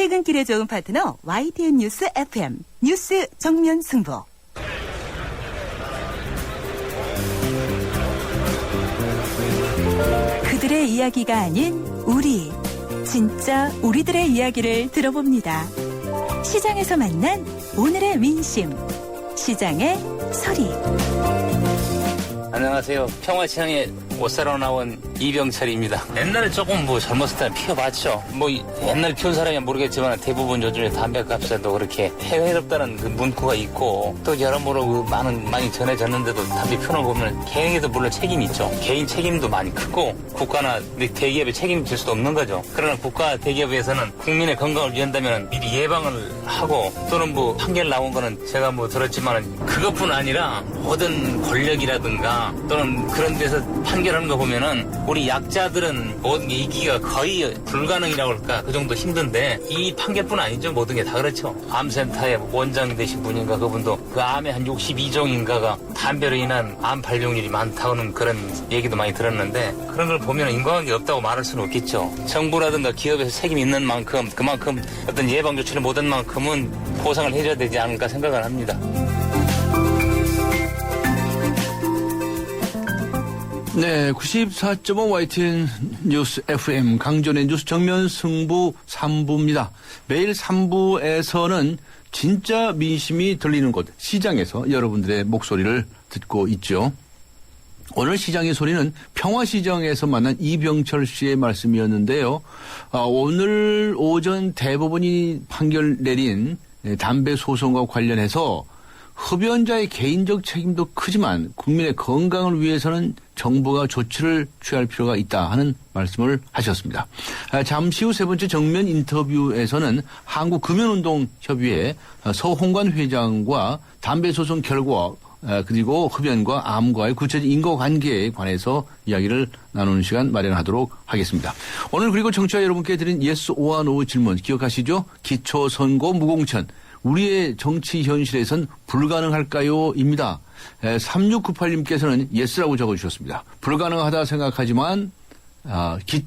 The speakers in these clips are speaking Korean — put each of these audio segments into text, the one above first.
퇴근길에 좋은 파트너 YTN 뉴스 FM 뉴스 정면 승부. 그들의 이야기가 아닌 우리, 진짜 우리들의 이야기를 들어봅니다. 시장에서 만난 오늘의 민심, 시장의 소리. 안녕하세요. 평화시장에 옷 사러 나온 이병철입니다. 옛날에 조금 젊었을 때는 피워봤죠. 옛날 피운 사람이 모르겠지만 대부분 요즘에 담배값에도 그렇게 해외롭다는 그 문구가 있고 또 여러모로 많이 전해졌는데도 담배 피우는 거 보면 개인에도 물론 책임이 있죠. 개인 책임도 많이 크고 국가나 대기업에 책임질 수도 없는 거죠. 그러나 국가 대기업에서는 국민의 건강을 위한다면 미리 예방을 하고 또는 판결 나온 거는 제가 들었지만 그것뿐 아니라 모든 권력이라든가 또는 그런 데서 판결하는 거 보면은 우리 약자들은 모든 게 이기가 거의 불가능이라고 할까 그 정도 힘든데 이 판결뿐 아니죠. 모든 게 다 그렇죠. 암센터의 원장 되신 분인가 그분도 그 암의 한 62종인가가 담배로 인한 암 발병률이 많다는 그런 얘기도 많이 들었는데 그런 걸 보면 인과관계 없다고 말할 수는 없겠죠. 정부라든가 기업에서 책임이 있는 만큼 그만큼 어떤 예방 조치를 못한 만큼은 보상을 해줘야 되지 않을까 생각을 합니다. 네, 94.5 YTN 뉴스 FM 강전의 뉴스 정면 승부 3부입니다. 매일 3부에서는 진짜 민심이 들리는 곳 시장에서 여러분들의 목소리를 듣고 있죠. 오늘 시장의 소리는 평화시장에서 만난 이병철 씨의 말씀이었는데요. 오늘 오전 대법원이 판결 내린 담배 소송과 관련해서 흡연자의 개인적 책임도 크지만 국민의 건강을 위해서는 정부가 조치를 취할 필요가 있다 하는 말씀을 하셨습니다. 잠시 후 세 번째 정면 인터뷰에서는 한국금연운동협의회 서홍관 회장과 담배 소송 결과 그리고 흡연과 암과의 구체적 인과관계에 관해서 이야기를 나누는 시간 마련하도록 하겠습니다. 오늘 그리고 청취자 여러분께 드린 yes or no 질문 기억하시죠? 기초선거 무공천. 우리의 정치 현실에선 불가능할까요? 입니다. 3698님께서는 예스라고 적어주셨습니다. 불가능하다 생각하지만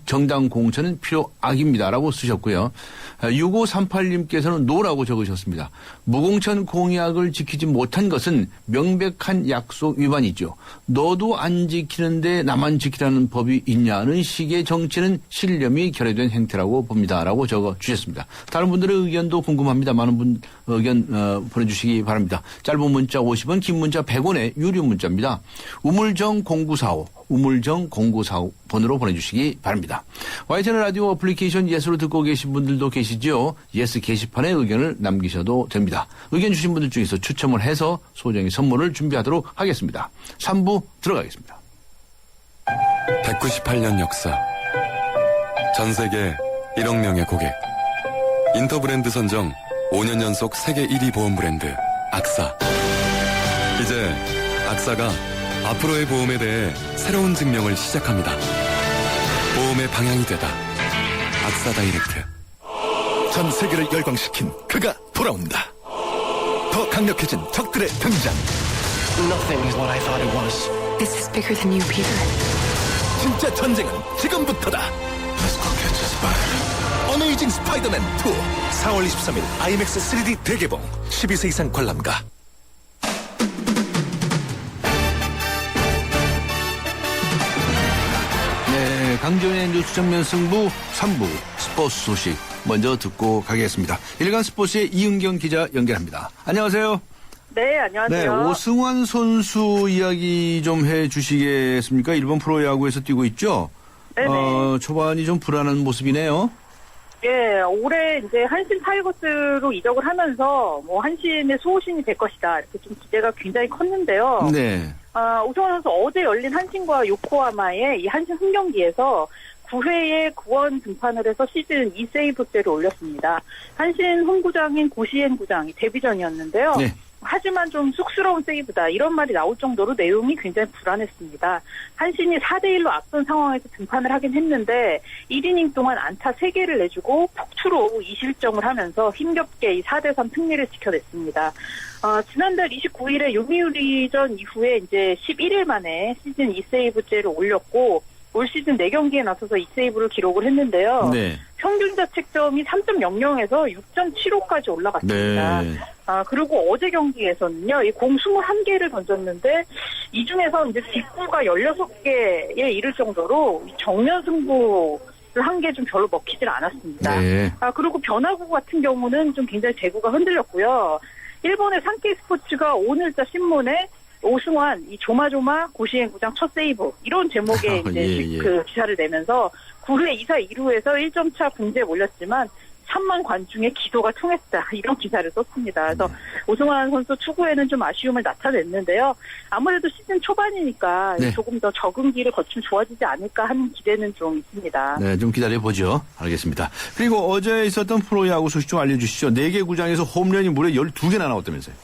정당 공천은 필요악입니다라고 쓰셨고요. 6538님께서는 노라고 적으셨습니다. 무공천 공약을 지키지 못한 것은 명백한 약속 위반이죠. 너도 안 지키는데 나만 지키라는 법이 있냐는 식의 정치는 신념이 결여된 행태라고 봅니다라고 적어주셨습니다. 다른 분들의 의견도 궁금합니다. 많은 분 의견 보내주시기 바랍니다. 짧은 문자 50원, 긴 문자 100원의 유료 문자입니다. 우물정 0945 우물정 0945 번호로 보내주시기 바랍니다. YTN 라디오 어플리케이션 예스로 듣고 계신 분들도 계시죠. 예스 게시판에 의견을 남기셔도 됩니다. 의견 주신 분들 중에서 추첨을 해서 소정의 선물을 준비하도록 하겠습니다. 3부 들어가겠습니다. 198년 역사, 전 세계 1억 명의 고객, 인터브랜드 선정 5년 연속 세계 1위 보험 브랜드 악사. 이제 악사가 앞으로의 보험에 대해 새로운 증명을 시작합니다. 보험의 방향이 되다. 악사 다이렉트. 전 세계를 열광시킨 그가 돌아온다. 더 강력해진 적들의 등장. Nothing is what I thought it was. This is bigger than you, Peter. 진짜 전쟁은 지금부터다. Let's go catch a spider. 어메이징 스파이더맨 2. 4월 23일 IMAX 3D 대개봉. 12세 이상 관람가. 네, 강전의 뉴스 정면 승부 3부 스포츠 소식 먼저 듣고 가겠습니다. 일간 스포츠의 이은경 기자 연결합니다. 안녕하세요. 네, 안녕하세요. 네, 오승환 선수 이야기 좀 해주시겠습니까? 일본 프로야구에서 뛰고 있죠? 네네. 초반이 좀 불안한 모습이네요. 예, 올해 이제 한신 타이거스로 이적을 하면서 한신의 수호신이 될 것이다. 이렇게 좀 기대가 굉장히 컸는데요. 네. 오승환 선수 어제 열린 한신과 요코하마의 이 한신 홈경기에서 9회에 9원 등판을 해서 시즌 2세이브째를 올렸습니다. 한신 홈구장인 고시엔 구장이 데뷔전이었는데요. 네. 하지만 좀 쑥스러운 세이브다 이런 말이 나올 정도로 내용이 굉장히 불안했습니다. 한신이 4대1로 앞선 상황에서 등판을 하긴 했는데 1이닝 동안 안타 3개를 내주고 폭투로 2실점을 하면서 힘겹게 이 4대3 승리를 지켜냈습니다. 지난달 29일에 요미우리전 이후에 이제 11일 만에 시즌 2세이브째를 올렸고 올 시즌 4경기에 나서서 2세이브를 기록을 했는데요. 네. 평균 자책점이 3.00에서 6.75까지 올라갔습니다. 네. 그리고 어제 경기에서는요, 이 공 21개를 던졌는데, 이 중에서 이제 뒷구가 16개에 이를 정도로 정면 승부를 한 게 좀 별로 먹히질 않았습니다. 네. 그리고 변화구 같은 경우는 좀 굉장히 제구가 흔들렸고요. 일본의 산케이 스포츠가 오늘자 신문에 오승환, 이 조마조마 고시행구장 첫 세이브, 이런 제목의 이제 그 기사를 내면서 9회 2사 2루에서 1점차 궁지에 몰렸지만 3만 관중의 기도가 통했다, 이런 기사를 썼습니다. 그래서 오승환 선수 투구에는 좀 아쉬움을 나타냈는데요. 아무래도 시즌 초반이니까 네. 조금 더 적응기를 거치면 좋아지지 않을까 하는 기대는 좀 있습니다. 네, 좀 기다려보죠. 알겠습니다. 그리고 어제 있었던 프로야구 소식 좀 알려주시죠. 4개 구장에서 홈런이 무려 12개나 나왔다면서요.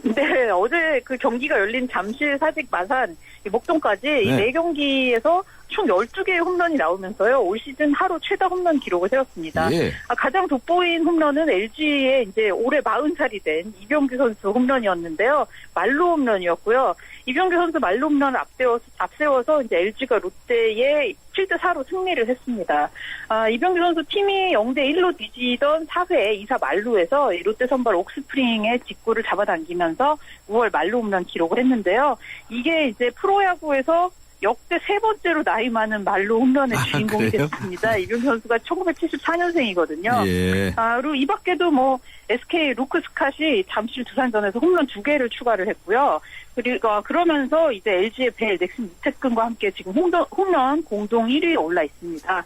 네, 어제 그 경기가 열린 잠실, 사직, 마산, 목동까지 이 네. 4경기에서 총 12개의 홈런이 나오면서요, 올 시즌 하루 최다 홈런 기록을 세웠습니다. 예. 가장 돋보인 홈런은 LG의 이제 올해 40살이 된 이병규 선수 홈런이었는데요. 말로 홈런이었고요. 이병규 선수 말로 홈런을 앞세워서 이제 LG가 롯데에 7대4로 승리를 했습니다. 이병규 선수 팀이 0대1로 뒤지던 4회 2사 말루에서 롯데 선발 옥스프링의 직구를 잡아당기면서 5월 말루 홈런 기록을 했는데요. 이게 이제 프로야구에서 역대 3번째로 나이 많은 말로 홈런의 주인공이 그래요? 됐습니다. 이병규 선수가 1974년생이거든요. 예. 그리고 이 밖에도 뭐 SK 루크 스캇이 잠실 두산전에서 홈런 2개를 추가를 했고요. 그리고 그러면서 이제 LG의 벨, 넥슨 이태근과 함께 지금 홈런 공동 1위에 올라 있습니다.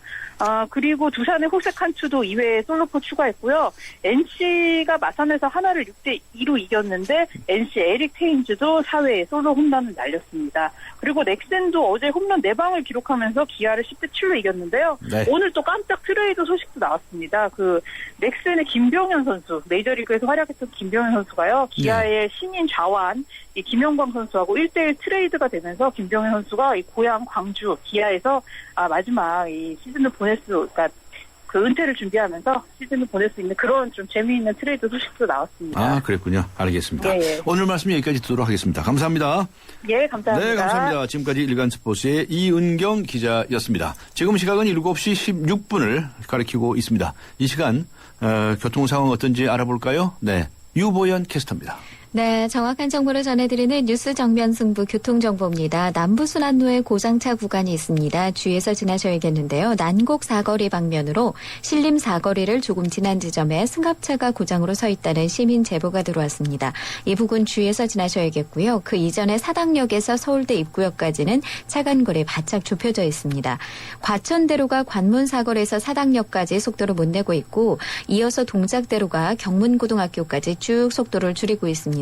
그리고 두산의 호색 한투도 2회에 솔로포 추가했고요. NC가 마산에서 하나를 6대2로 이겼는데 NC 에릭 테인즈도 4회에 솔로 홈런을 날렸습니다. 그리고 넥센도 어제 홈런 4방을 기록하면서 기아를 10대7로 이겼는데요. 네. 오늘 또 깜짝 트레이드 소식도 나왔습니다. 그 넥센의 김병현 선수, 메이저리그에서 활약했던 김병현 선수가요. 기아의 신인 좌완 이 김영광 선수하고 1대1 트레이드가 되면서 김병현 선수가 이 고향 광주 기아에서 마지막 이 시즌을 그러니까 그 은퇴를 준비하면서 시즌을 보낼 수 있는 그런 좀 재미있는 트레이드 소식도 나왔습니다. 그랬군요. 알겠습니다. 예. 오늘 말씀 여기까지 듣도록 하겠습니다. 감사합니다. 예, 감사합니다. 네, 감사합니다. 지금까지 일간스포츠의 이은경 기자였습니다. 지금 시각은 7시 16분을 가리키고 있습니다. 이 시간 교통 상황 어떤지 알아볼까요? 네, 유보연 캐스터입니다. 네, 정확한 정보를 전해드리는 뉴스 정면 승부 교통정보입니다. 남부순환로에 고장차 구간이 있습니다. 주의해서 지나셔야겠는데요. 난곡 사거리 방면으로 신림 사거리를 조금 지난 지점에 승합차가 고장으로 서 있다는 시민 제보가 들어왔습니다. 이 부근 주의해서 지나셔야겠고요. 그 이전에 사당역에서 서울대 입구역까지는 차간거리 바짝 좁혀져 있습니다. 과천대로가 관문사거리에서 사당역까지 속도를 못 내고 있고 이어서 동작대로가 경문고등학교까지 쭉 속도를 줄이고 있습니다.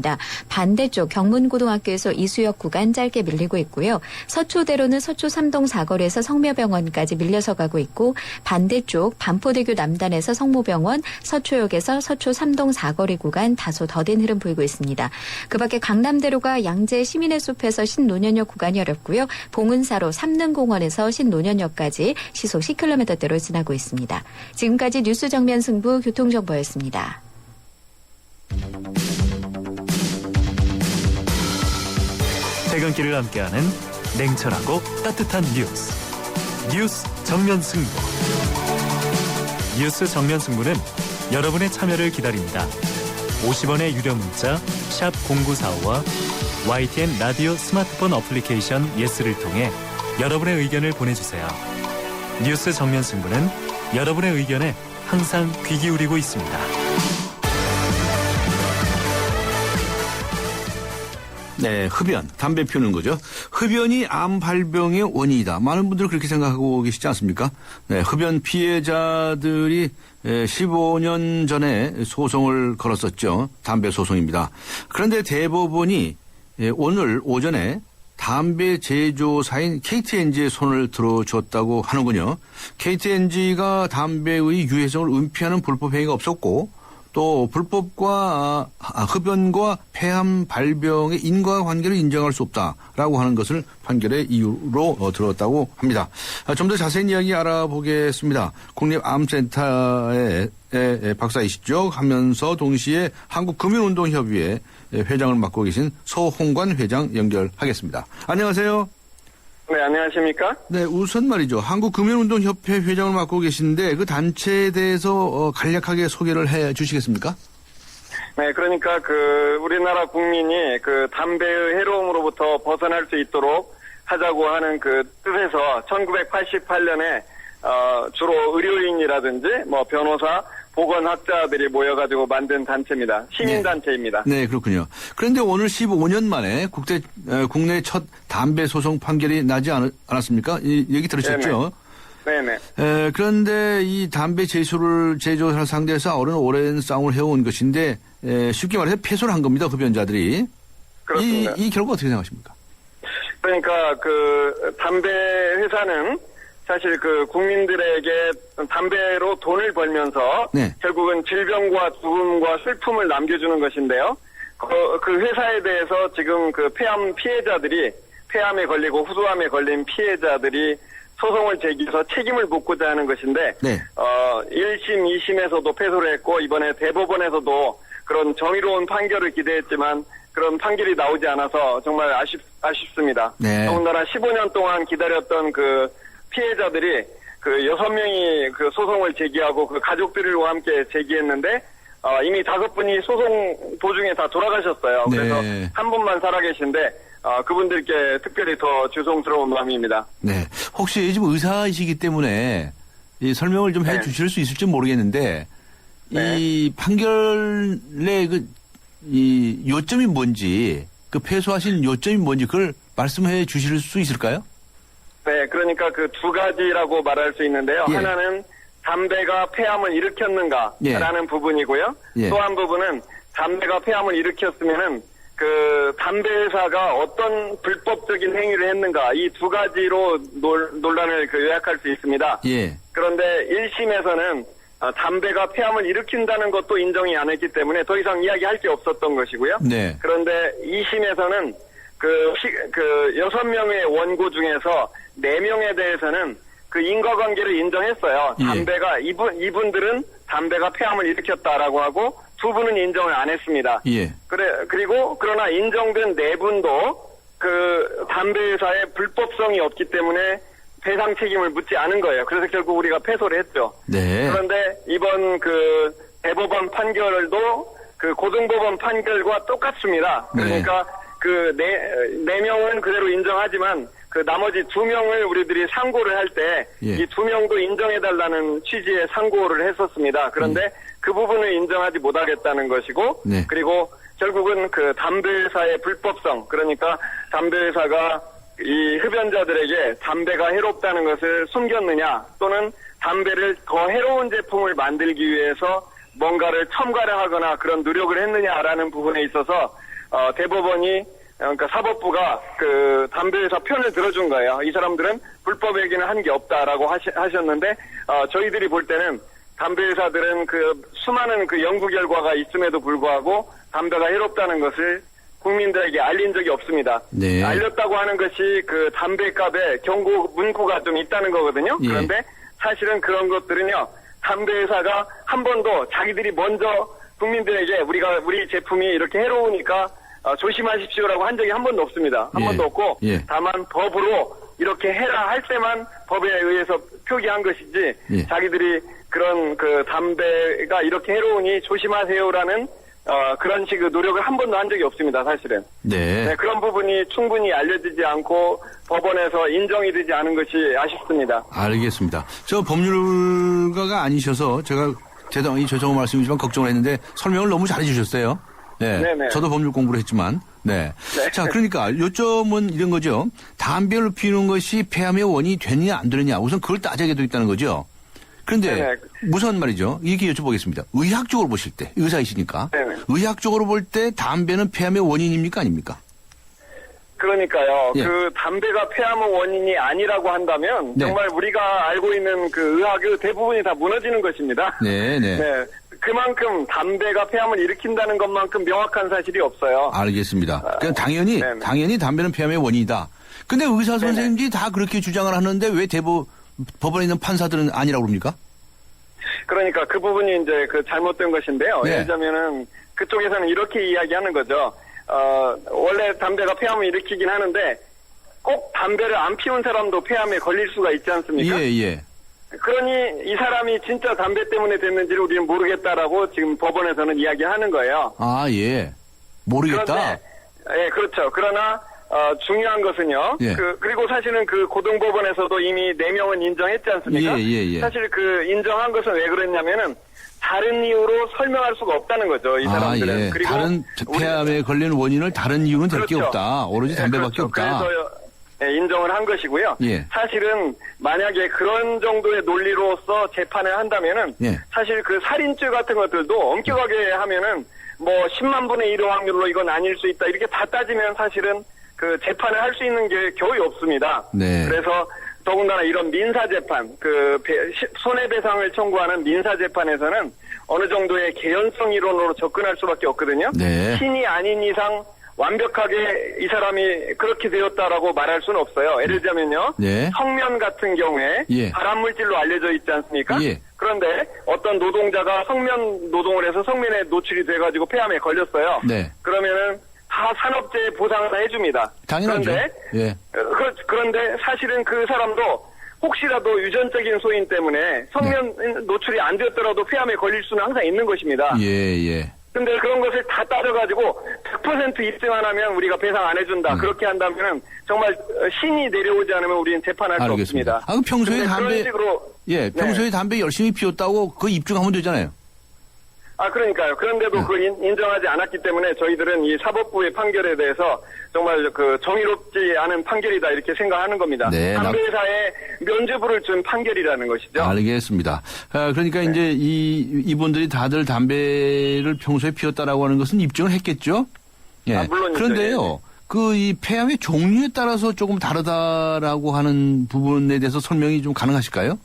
반대쪽 경문고등학교에서 이수역 구간 짧게 밀리고 있고요. 서초대로는 서초 3동 사거리에서 성묘병원까지 밀려서 가고 있고 반대쪽 반포대교 남단에서 성모병원, 서초역에서 서초 3동 사거리 구간 다소 더딘 흐름 보이고 있습니다. 그 밖에 강남대로가 양재 시민의 숲에서 신논현역 구간이 어렵고요. 봉은사로 삼릉공원에서 신논현역까지 시속 10km대로 지나고 있습니다. 지금까지 뉴스 정면 승부 교통정보였습니다. 퇴근길을 함께하는 냉철하고 따뜻한 뉴스 정면 승부. 뉴스 정면 승부는 여러분의 참여를 기다립니다. 50원의 유료 문자 샵 0945와 YTN 라디오 스마트폰 어플리케이션 예스를 통해 여러분의 의견을 보내주세요. 뉴스 정면 승부는 여러분의 의견에 항상 귀 기울이고 있습니다. 네, 흡연, 담배 피우는 거죠. 흡연이 암 발병의 원인이다. 많은 분들 그렇게 생각하고 계시지 않습니까? 네, 흡연 피해자들이 15년 전에 소송을 걸었었죠. 담배 소송입니다. 그런데 대법원이 오늘 오전에 담배 제조사인 KTNG의 손을 들어줬다고 하는군요. KTNG가 담배의 유해성을 은폐하는 불법 행위가 없었고 또 불법과 흡연과 폐암 발병의 인과관계를 인정할 수 없다라고 하는 것을 판결의 이유로 들었다고 합니다. 좀 더 자세한 이야기 알아보겠습니다. 국립암센터의 박사이시죠. 하면서 동시에 한국금융운동협의회 회장을 맡고 계신 서홍관 회장 연결하겠습니다. 안녕하세요. 네, 안녕하십니까? 네, 우선 말이죠. 한국금연운동협회 회장을 맡고 계신데 그 단체에 대해서 간략하게 소개를 해 주시겠습니까? 네, 그러니까 우리나라 국민이 담배의 해로움으로부터 벗어날 수 있도록 하자고 하는 그 뜻에서 1988년에 주로 의료인이라든지 변호사, 보건학자들이 모여가지고 만든 단체입니다. 시민단체입니다. 네, 그렇군요. 그런데 오늘 15년 만에 국내 첫 담배 소송 판결이 나지 않았습니까? 이 얘기 들으셨죠? 네네. 그런데 이 담배 제조사를 상대해서 오랜 싸움을 해온 것인데 쉽게 말해서 패소를 한 겁니다. 흡연자들이. 그렇습니다. 이 결과 어떻게 생각하십니까? 그러니까 담배 회사는 사실 국민들에게 담배로 돈을 벌면서 네. 결국은 질병과 죽음과 슬픔을 남겨주는 것인데요. 그 회사에 대해서 지금 폐암 피해자들이 폐암에 걸리고 후두암에 걸린 피해자들이 소송을 제기해서 책임을 묻고자 하는 것인데 네. 1심, 2심에서도 패소를 했고 이번에 대법원에서도 그런 정의로운 판결을 기대했지만 그런 판결이 나오지 않아서 정말 아쉽습니다. 네. 더군다나 15년 동안 기다렸던 피해자들이 6명이 소송을 제기하고 가족들과 함께 제기했는데 이미 5분이 소송 도중에 다 돌아가셨어요. 네. 그래서 한 분만 살아계신데 그분들께 특별히 더 죄송스러운 마음입니다. 네. 혹시 지금 의사이시기 때문에 이 설명을 좀 해 주실 수 있을지 모르겠는데 이 판결의 이 요점이 뭔지 패소하신 요점이 뭔지 그걸 말씀해 주실 수 있을까요? 네, 그러니까 2가지라고 말할 수 있는데요. 예. 하나는 담배가 폐암을 일으켰는가라는 부분이고요. 예. 또 한 부분은 담배가 폐암을 일으켰으면은 담배 회사가 어떤 불법적인 행위를 했는가 이 2가지로 논란을 요약할 수 있습니다. 예. 그런데 1심에서는 담배가 폐암을 일으킨다는 것도 인정이 안 했기 때문에 더 이상 이야기할 게 없었던 것이고요. 네. 그런데 2심에서는 6명의 원고 중에서 4명에 대해서는 인과관계를 인정했어요. 예. 담배가 이분들은 담배가 폐암을 일으켰다라고 하고 2분은 인정을 안 했습니다. 예. 그러나 인정된 4분도 담배 회사의 불법성이 없기 때문에 배상 책임을 묻지 않은 거예요. 그래서 결국 우리가 패소를 했죠. 네. 그런데 이번 대법원 판결도 고등법원 판결과 똑같습니다. 그러니까 네 명은 그대로 인정하지만 나머지 2명을 우리들이 상고를 할 때 이 2명도 인정해달라는 취지의 상고를 했었습니다. 그런데 그 부분을 인정하지 못하겠다는 것이고 네. 그리고 결국은 담배 회사의 불법성 그러니까 담배 회사가 이 흡연자들에게 담배가 해롭다는 것을 숨겼느냐 또는 담배를 더 해로운 제품을 만들기 위해서 뭔가를 첨가를 그런 노력을 했느냐라는 부분에 있어서 대법원이 그러니까 사법부가 담배 회사 편을 들어준 거예요. 이 사람들은 불법 얘기는 한 게 없다라고 하셨는데 저희들이 볼 때는 담배 회사들은 수많은 연구 결과가 있음에도 불구하고 담배가 해롭다는 것을 국민들에게 알린 적이 없습니다. 네. 알렸다고 하는 것이 담배값에 경고 문구가 좀 있다는 거거든요. 예. 그런데 사실은 그런 것들은요. 담배 회사가 한 번도 자기들이 먼저 국민들에게 우리 제품이 이렇게 해로우니까 조심하십시오라고 한 적이 한 번도 없습니다. 한 예. 번도 없고 예. 다만 법으로 이렇게 해라 할 때만 법에 의해서 표기한 것이지 예. 자기들이 그런 담배가 이렇게 해로우니 조심하세요라는 그런 식의 노력을 한 번도 한 적이 없습니다. 사실은. 네. 그런 부분이 충분히 알려지지 않고 법원에서 인정이 되지 않은 것이 아쉽습니다. 알겠습니다. 저 법률가가 아니셔서 제가 죄송한 말씀이지만 걱정을 했는데 설명을 너무 잘해 주셨어요. 네. 네네. 저도 법률 공부를 했지만. 네. 네. 자, 그러니까 요점은 이런 거죠. 담배를 피우는 것이 폐암의 원인이 되느냐 안 되느냐 우선 그걸 따져야 되겠다는 거죠. 그런데 네네. 우선 말이죠. 이렇게 여쭤보겠습니다. 의학적으로 보실 때 의사이시니까 네네. 의학적으로 볼 때 담배는 폐암의 원인입니까 아닙니까? 그러니까요. 예. 담배가 폐암의 원인이 아니라고 한다면 네. 정말 우리가 알고 있는 의학의 대부분이 다 무너지는 것입니다. 네, 네. 네. 그만큼 담배가 폐암을 일으킨다는 것만큼 명확한 사실이 없어요. 알겠습니다. 그냥 당연히 담배는 폐암의 원인이다. 근데 의사 선생님들이 다 그렇게 주장을 하는데 왜 법원에 있는 판사들은 아니라고 그럽니까? 그러니까 그 부분이 이제 잘못된 것인데요. 네. 예를 들자면은 그쪽에서는 이렇게 이야기하는 거죠. 원래 담배가 폐암을 일으키긴 하는데 꼭 담배를 안 피운 사람도 폐암에 걸릴 수가 있지 않습니까? 예. 그러니 이 사람이 진짜 담배 때문에 됐는지를 우리는 모르겠다라고 지금 법원에서는 이야기하는 거예요. 아, 예. 모르겠다. 그런데, 예, 그렇죠. 그러나 중요한 것은요. 예. 그리고 사실은 그 고등법원에서도 이미 4명은 인정했지 않습니까? 예. 사실 그 인정한 것은 왜 그랬냐면은 다른 이유로 설명할 수가 없다는 거죠. 이 사람들은. 아, 예. 그리고 다른 폐암에 걸리는 원인을 다른 이유는 될 게 그렇죠. 없다. 오로지 담배밖에 그렇죠. 없다. 그래서 인정을 한 것이고요. 예. 사실은 만약에 그런 정도의 논리로서 재판을 한다면은 예. 사실 그 살인죄 같은 것들도 엄격하게 하면은 뭐 10만 분의 1의 확률로 이건 아닐 수 있다 이렇게 다 따지면 사실은 그 재판을 할 수 있는 게 거의 없습니다. 네. 그래서 더군다나 이런 민사재판, 손해배상을 청구하는 민사재판에서는 어느 정도의 개연성 이론으로 접근할 수밖에 없거든요. 네. 신이 아닌 이상 완벽하게 이 사람이 그렇게 되었다라고 말할 수는 없어요. 예를 들자면요. 네. 성면 같은 경우에 예. 발암물질로 알려져 있지 않습니까? 예. 그런데 어떤 노동자가 성면 노동을 해서 성면에 노출이 돼가지고 폐암에 걸렸어요. 네. 그러면은 다 산업재해 보상을 다 해줍니다. 당연하죠. 그런데, 예. 그런데 사실은 그 사람도 혹시라도 유전적인 소인 때문에 성면 노출이 안 되었더라도 폐암에 걸릴 수는 항상 있는 것입니다. 예. 근데 그런 것을 다 따져가지고 100% 입증 안 하면 우리가 배상 안 해준다. 그렇게 한다면은 정말 신이 내려오지 않으면 우리는 재판할 수 알겠습니다. 없습니다. 아, 그럼 평소에 근데 담배, 그런 식으로 예, 평소에 담배 열심히 피웠다고 그거 입증하면 되잖아요. 그러니까요. 그런데도 그걸 인정하지 않았기 때문에 저희들은 이 사법부의 판결에 대해서 정말 그 정의롭지 않은 판결이다 이렇게 생각하는 겁니다. 네, 담배사에 면죄부를 준 판결이라는 것이죠. 알겠습니다. 그러니까 이제 이분들이 다들 담배를 평소에 피웠다라고 하는 것은 입증을 했겠죠? 예. 물론이죠. 그런데요. 이 폐암의 종류에 따라서 조금 다르다라고 하는 부분에 대해서 설명이 좀 가능하실까요?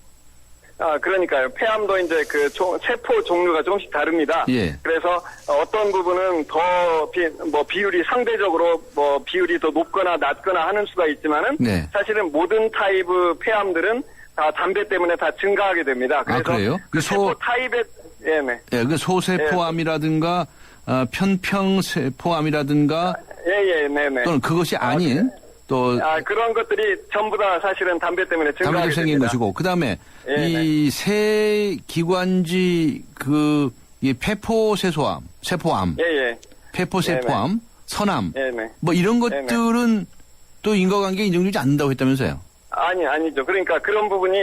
그러니까요. 폐암도 이제 그 세포 종류가 조금씩 다릅니다. 예. 그래서 어떤 부분은 더 비율이 상대적으로 비율이 더 높거나 낮거나 하는 수가 있지만은 네. 사실은 모든 타입의 폐암들은 다 담배 때문에 다 증가하게 됩니다. 그래서 그래요? 그 세포 타입의 예, 그 소세포암이라든가 편평세포암이라든가 네네. 또는 그것이 아닌 또 그런 것들이 전부 다 사실은 담배 때문에 증가하게 담배로 생긴 됩니다. 것이고 그다음에 이 세기관지 이 세포암, 페포세포암, 선암 뭐 이런 것들은 또 인과관계 인정되지 않는다고 했다면서요? 아니죠. 그러니까 그런 부분이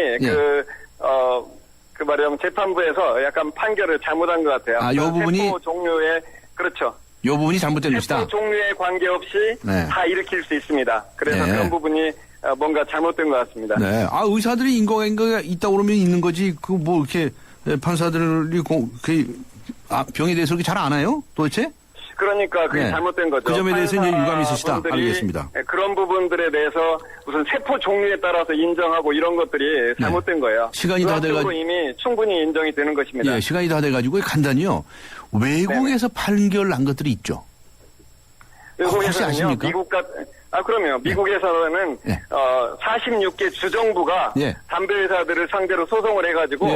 말하자면 재판부에서 약간 판결을 잘못한 것 같아요. 요 부분이 세포 종류의 그렇죠. 요 부분이 잘못된 것이다. 세포 종류에 관계없이 다 일으킬 수 있습니다. 그래서 그런 부분이 뭔가 잘못된 것 같습니다. 네. 의사들이 인과관계가 있다고 그러면 있는 거지. 뭐 이렇게 판사들이 병에 대해서 그렇게 잘 아나요? 도대체? 그러니까 그게 잘못된 거죠. 그 점에 대해서 이제 유감이 있으시다. 알겠습니다. 그런 부분들에 대해서 무슨 세포 종류에 따라서 인정하고 이런 것들이 잘못된 거예요. 시간이 다 돼가지고 이미 충분히 인정이 되는 것입니다. 예, 시간이 다 돼가지고 간단히요. 외국에서 판결 난 것들이 있죠. 혹시 아십니까? 그럼요. 미국에서는 46개 주정부가 담배 회사들을 상대로 소송을 해가지고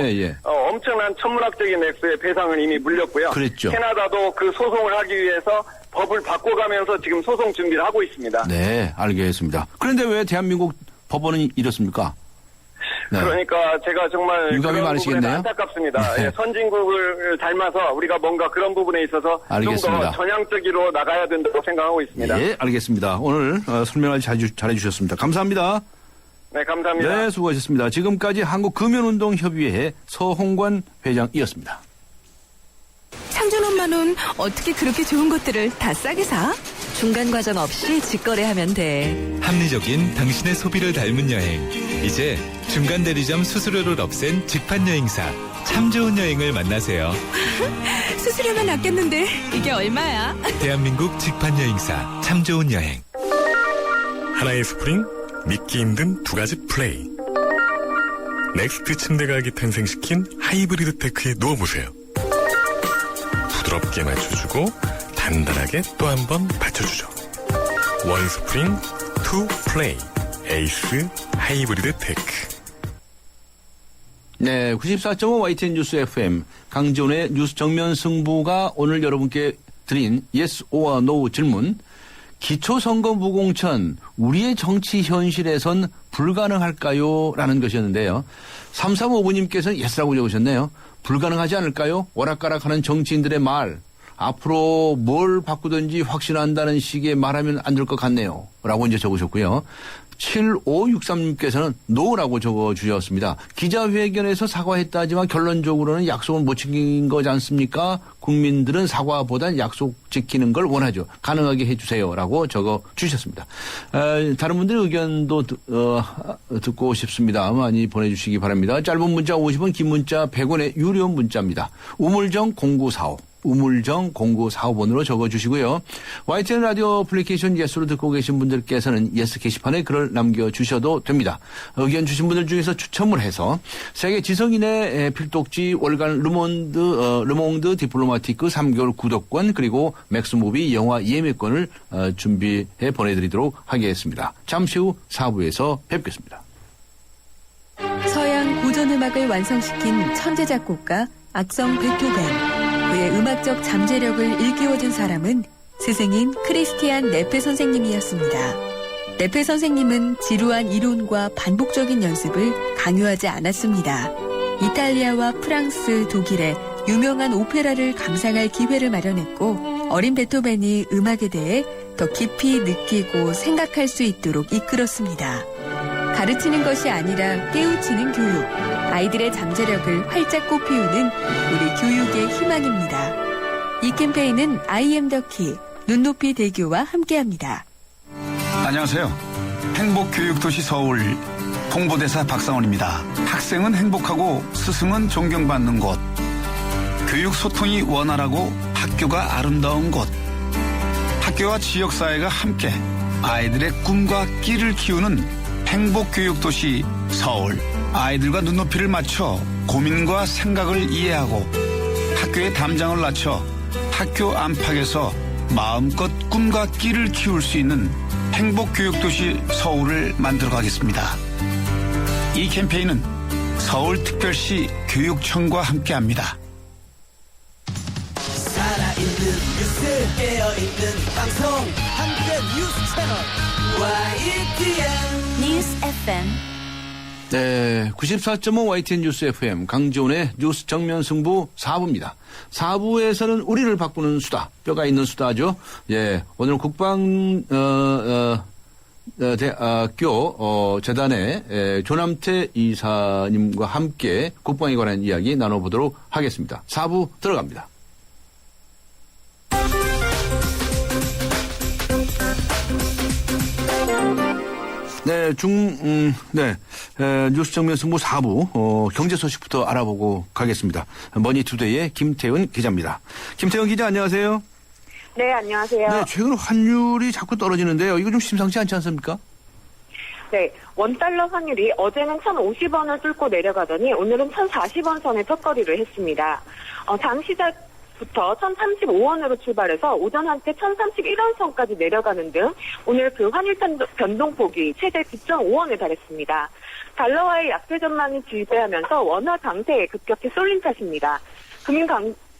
엄청난 천문학적인 액수의 배상을 이미 물렸고요. 그랬죠. 캐나다도 그 소송을 하기 위해서 법을 바꿔가면서 지금 소송 준비를 하고 있습니다. 네, 알겠습니다. 그런데 왜 대한민국 법원은 이렇습니까? 네. 그러니까 제가 정말 유감이 그런 많으시겠네요. 부분에 안타깝습니다. 네. 선진국을 닮아서 우리가 뭔가 그런 부분에 있어서 좀 더 전향적으로 나가야 된다고 생각하고 있습니다. 예, 알겠습니다. 오늘 설명을 잘해주셨습니다. 감사합니다. 네, 감사합니다. 네, 수고하셨습니다. 지금까지 한국금연운동협의회 서홍관 회장이었습니다. 상준 엄마는 어떻게 그렇게 좋은 것들을 다 싸게 사? 중간 과정 없이 직거래하면 돼. 합리적인 당신의 소비를 닮은 여행. 이제 중간 대리점 수수료를 없앤 직판 여행사. 참 좋은 여행을 만나세요. 수수료만 아꼈는데 이게 얼마야? 대한민국 직판 여행사. 참 좋은 여행. 하나의 스프링, 믿기 힘든 두 가지 플레이. 넥스트 침대 가격이 탄생시킨 하이브리드 테크에 누워보세요. 부드럽게 맞춰주고 단단하게 또 한 번 받쳐주죠. 원 스프링, 투 플레이. 에이스 하이브리드 테크. 네, 94.5 YTN 뉴스 FM 강지훈의 뉴스 정면 승부가 오늘 여러분께 드린 Yes or No 질문. 기초선거 무공천, 우리의 정치 현실에선 불가능할까요? 라는 것이었는데요. 3359님께서는 예스라고 적으셨네요. 불가능하지 않을까요? 오락가락하는 정치인들의 말. 앞으로 뭘 바꾸든지 확신한다는 식의 말하면 안 될 것 같네요. 라고 이제 적으셨고요. 7563님께서는 노라고 적어주셨습니다. 기자회견에서 사과했다지만 결론적으로는 약속은 못 지킨 거지 않습니까? 국민들은 사과보단 약속 지키는 걸 원하죠. 가능하게 해주세요. 라고 적어주셨습니다. 다른 분들의 의견도 듣고 싶습니다. 많이 보내주시기 바랍니다. 짧은 문자 50원, 긴 문자 100원의 유료 문자입니다. 우물정 0945. 우물정 0945번으로 적어주시고요. YTN 라디오 어플리케이션 예스로 듣고 계신 분들께서는 예스 게시판에 글을 남겨주셔도 됩니다. 의견 주신 분들 중에서 추첨을 해서 세계 지성인의 필독지 월간 르몽드 디플로마티크 3개월 구독권 그리고 맥스무비 영화 예매권을 준비해 보내드리도록 하겠습니다. 잠시 후 4부에서 뵙겠습니다. 서양 고전음악을 완성시킨 천재 작곡가 악성 베토벤. 그의 음악적 잠재력을 일깨워준 사람은 스승인 크리스티안 네페 선생님이었습니다. 네페 선생님은 지루한 이론과 반복적인 연습을 강요하지 않았습니다. 이탈리아와 프랑스, 독일의 유명한 오페라를 감상할 기회를 마련했고 어린 베토벤이 음악에 대해 더 깊이 느끼고 생각할 수 있도록 이끌었습니다. 가르치는 것이 아니라 깨우치는 교육, 아이들의 잠재력을 활짝 꽃피우는 우리 교육의 희망입니다. 이 캠페인은 I am the key, 눈높이 대교와 함께합니다. 안녕하세요. 행복교육도시 서울 홍보대사 박상원입니다. 학생은 행복하고 스승은 존경받는 곳, 교육 소통이 원활하고 학교가 아름다운 곳, 학교와 지역사회가 함께 아이들의 꿈과 끼를 키우는 행복교육도시 서울. 아이들과 눈높이를 맞춰 고민과 생각을 이해하고 학교의 담장을 낮춰 학교 안팎에서 마음껏 꿈과 끼를 키울 수 있는 행복교육도시 서울을 만들어가겠습니다. 이 캠페인은 서울특별시 교육청과 함께합니다. 살아있는 뉴스 깨어있는 방송 한국의 뉴스 채널 YTN 뉴스 FM. 네, 94.5 YTN 뉴스 FM 강지훈의 뉴스 정면 승부 4부입니다. 4부에서는 우리를 바꾸는 수다, 뼈가 있는 수다죠. 예, 오늘 대학교 재단의 조남태 이사님과 함께 국방에 관한 이야기 나눠보도록 하겠습니다. 4부 들어갑니다. 네, 뉴스 정면 승부 4부, 경제 소식부터 알아보고 가겠습니다. 머니투데이의 김태은 기자입니다. 김태은 기자, 안녕하세요. 네, 안녕하세요. 네, 최근 환율이 자꾸 떨어지는데요. 이거 좀 심상치 않지 않습니까? 네, 원달러 환율이 어제는 1,050원을 뚫고 내려가더니 오늘은 1,040원 선에 턱걸이를 했습니다. 장 시작부터 1,035원으로 출발해서 오전 한때 1,031원 선까지 내려가는 등 오늘 그 환율 변동폭이 최대 9.5원에 달했습니다. 달러와의 약세 전망이 지배하면서 원화 강세에 급격히 쏠린 탓입니다.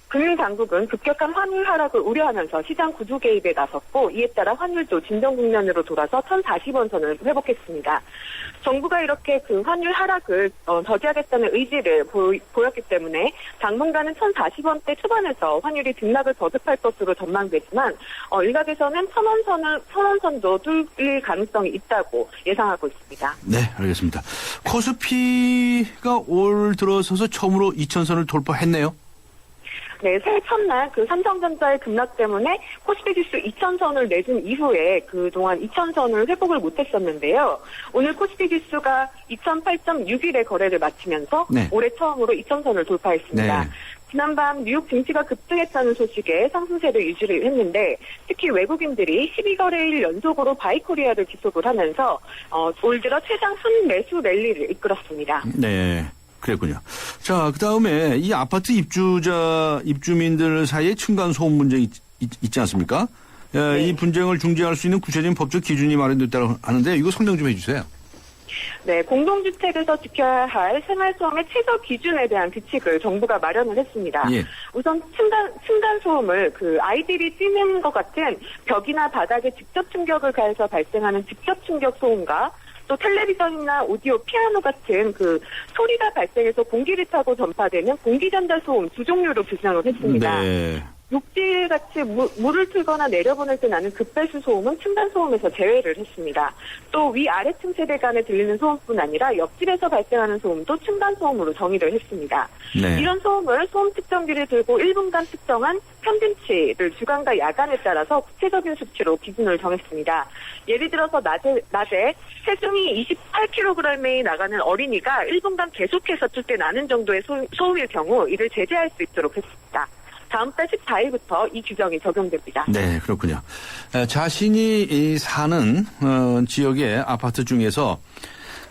금융당국은 급격한 환율 하락을 우려하면서 시장 구조 개입에 나섰고 이에 따라 환율도 진정 국면으로 돌아서 1,040원 선을 회복했습니다. 정부가 이렇게 그 환율 하락을 저지하겠다는 의지를 보였기 때문에 당분간은 1,040원대 초반에서 환율이 등락을 거듭할 것으로 전망되지만 일각에서는 1,000원 선도 뚫릴 가능성이 있다고 예상하고 있습니다. 네, 알겠습니다. 코스피가 올 들어서서 처음으로 2,000선을 돌파했네요. 네, 새해 첫날 그 삼성전자의 급락 때문에 코스피 지수 2,000선을 내준 이후에 그동안 2,000선을 회복을 못했었는데요. 오늘 코스피 지수가 2,008.6일에 거래를 마치면서 네. 올해 처음으로 2,000선을 돌파했습니다. 네. 지난밤 뉴욕 증시가 급등했다는 소식에 상승세를 유지를 했는데 특히 외국인들이 12거래일 연속으로 바이코리아를 지속을 하면서 올 들어 최장 순매수 랠리를 이끌었습니다. 네. 그랬군요. 자, 그 다음에 이 아파트 입주민들 사이에 층간소음 문제가 있지 않습니까? 네. 이 분쟁을 중재할 수 있는 구체적인 법적 기준이 마련됐다고 하는데 이거 설명 좀 해주세요. 네, 공동주택에서 지켜야 할 생활소음의 최저 기준에 대한 규칙을 정부가 마련을 했습니다. 예. 우선 층간소음을 아이들이 뛰는 것 같은 벽이나 바닥에 직접 충격을 가해서 발생하는 직접 충격 소음과 또 텔레비전이나 오디오, 피아노 같은 소리가 발생해서 공기를 타고 전파되는 공기전달 소음 두 종류로 규정을 했습니다. 네. 욕실같이 물을 틀거나 내려보낼 때 나는 급배수 소음은 층간소음에서 제외를 했습니다. 또 위아래층 세대 간에 들리는 소음뿐 아니라 옆집에서 발생하는 소음도 층간소음으로 정의를 했습니다. 네. 이런 소음을 소음 측정기를 들고 1분간 측정한 평균치를 주간과 야간에 따라서 구체적인 수치로 기준을 정했습니다. 예를 들어서 낮에 체중이 28kg이 나가는 어린이가 1분간 계속해서 뜰 때 나는 정도의 소음일 경우 이를 제재할 수 있도록 했습니다. 다음 달 14일부터 이 규정이 적용됩니다. 네, 그렇군요. 자신이 사는 지역의 아파트 중에서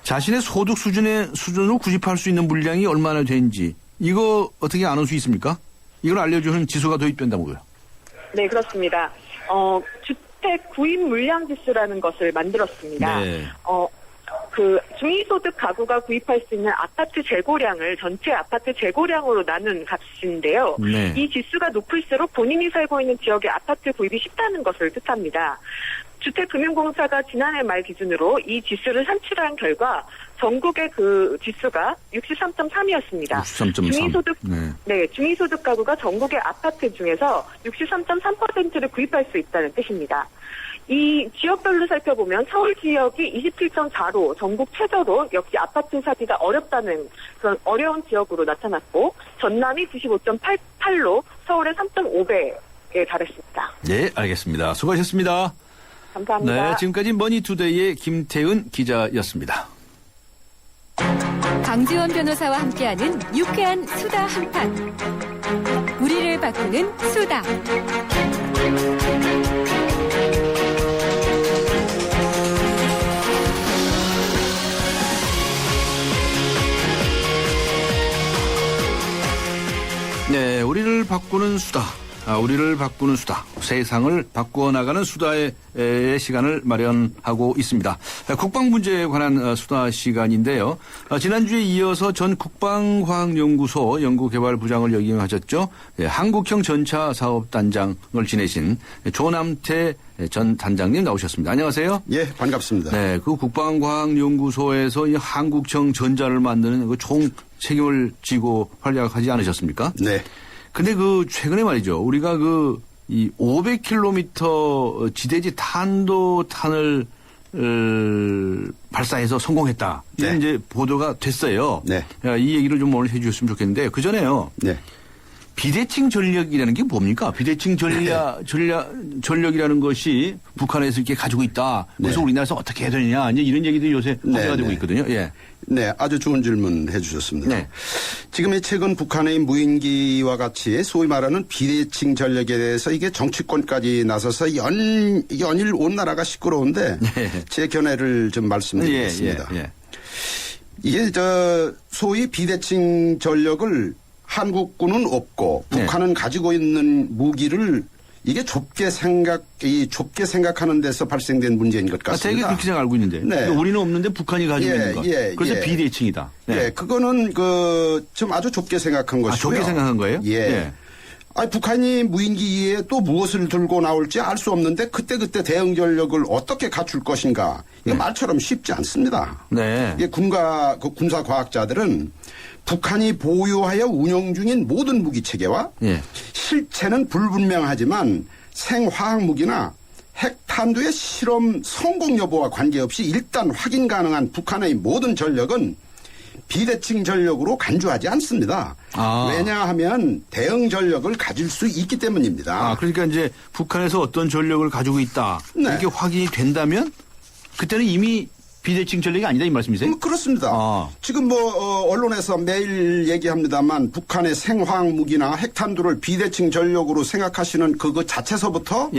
자신의 소득 수준으로 구입할 수 있는 물량이 얼마나 되는지 이거 어떻게 아는 수 있습니까? 이걸 알려주는 지수가 도입된다고요. 네, 그렇습니다. 주택 구입 물량 지수라는 것을 만들었습니다. 네. 중위소득 가구가 구입할 수 있는 아파트 재고량을 전체 아파트 재고량으로 나눈 값인데요. 네. 이 지수가 높을수록 본인이 살고 있는 지역의 아파트 구입이 쉽다는 것을 뜻합니다. 주택금융공사가 지난해 말 기준으로 이 지수를 산출한 결과 전국의 지수가 63.3이었습니다. 63.3. 중위소득 가구가 전국의 아파트 중에서 63.3%를 구입할 수 있다는 뜻입니다. 이 지역별로 살펴보면 서울 지역이 27.4로 전국 최저로 역시 아파트 사기가 어렵다는 그런 어려운 지역으로 나타났고 전남이 95.88로 서울의 3.5배에 달했습니다. 네, 알겠습니다. 수고하셨습니다. 감사합니다. 네, 지금까지 머니투데이의 김태은 기자였습니다. 강지원 변호사와 함께하는 유쾌한 수다 한판. 우리를 바꾸는 수다. 네, 우리를 바꾸는 수다. 우리를 바꾸는 수다. 세상을 바꾸어 나가는 수다의 시간을 마련하고 있습니다. 국방 문제에 관한 수다 시간인데요. 지난주에 이어서 전 국방과학연구소 연구개발부장을 역임하셨죠. 한국형 전차 사업단장을 지내신 조남태 전 단장님 나오셨습니다. 안녕하세요. 예, 반갑습니다. 네, 그 국방과학연구소에서 이 한국형 전자를 만드는 그 총 책임을 지고 활약하지 않으셨습니까? 네. 근데 최근에 말이죠. 우리가 이 500km 지대지 탄도탄을 발사해서 성공했다. 이런 이제 보도가 됐어요. 네. 이 얘기를 좀 오늘 해 주셨으면 좋겠는데 그 전에요. 네. 비대칭 전력이라는 게 뭡니까? 비대칭 전력이라는 것이 북한에서 이렇게 가지고 있다. 그래서 네. 우리나라에서 어떻게 해야 되느냐. 이제 이런 얘기도 요새 화제가 되고 있거든요. 예. 네, 아주 좋은 질문 해주셨습니다. 네. 지금의 최근 북한의 무인기와 같이 소위 말하는 비대칭 전력에 대해서 이게 정치권까지 나서서 연일 온 나라가 시끄러운데 네. 제 견해를 좀 말씀드리겠습니다. 이게 소위 비대칭 전력을 한국군은 없고 북한은 가지고 있는 무기를 이게 좁게 생각하는 데서 발생된 문제인 것 같습니다. 되게 그렇게 알고 있는데. 네. 우리는 없는데 북한이 가지고 있는 것. 그래서 비대칭이다. 네. 예, 그거는 좀 아주 좁게 생각한 것이고요. 좁게 생각한 거예요? 예. 아니, 북한이 무인기에 또 무엇을 들고 나올지 알 수 없는데 그때그때 대응 전력을 어떻게 갖출 것인가. 이거 말처럼 쉽지 않습니다. 네. 이게 군사 과학자들은 북한이 보유하여 운영 중인 모든 무기 체계와 실체는 불분명하지만 생화학 무기나 핵탄두의 실험 성공 여부와 관계없이 일단 확인 가능한 북한의 모든 전력은 비대칭 전력으로 간주하지 않습니다. 왜냐하면 대응 전력을 가질 수 있기 때문입니다. 그러니까 이제 북한에서 어떤 전력을 가지고 있다. 네. 이게 확인이 된다면 그때는 이미 비대칭 전력이 아니다 이 말씀이세요? 그렇습니다. 지금 언론에서 매일 얘기합니다만 북한의 생화학 무기나 핵탄두를 비대칭 전력으로 생각하시는 그거 자체서부터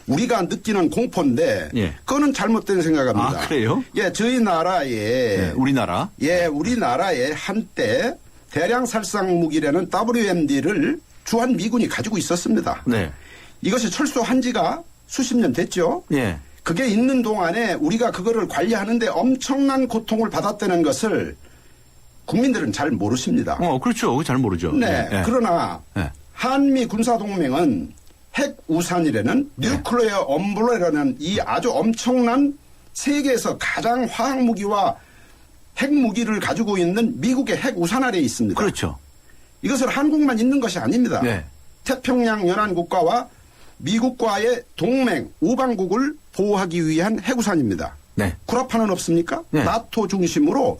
우리가 느끼는 공포인데 그거는 잘못된 생각입니다. 그래요? 예, 저희 나라에 우리나라에 한때 대량 살상 무기라는 WMD를 주한 미군이 가지고 있었습니다. 네. 이것이 철수한 지가 수십 년 됐죠. 그게 있는 동안에 우리가 그거를 관리하는데 엄청난 고통을 받았다는 것을 국민들은 잘 모르십니다. 그렇죠. 잘 모르죠. 네. 그러나 한미 군사동맹은 핵 우산이라는 뉴클리어 엄브레라는 이 아주 엄청난 세계에서 가장 화학무기와 핵무기를 가지고 있는 미국의 핵 우산 아래에 있습니다. 그렇죠. 이것을 한국만 있는 것이 아닙니다. 네. 태평양 연안국가와 미국과의 동맹, 우방국을 보호하기 위한 핵우산입니다. 네. 구라파는 없습니까? 네. 나토 중심으로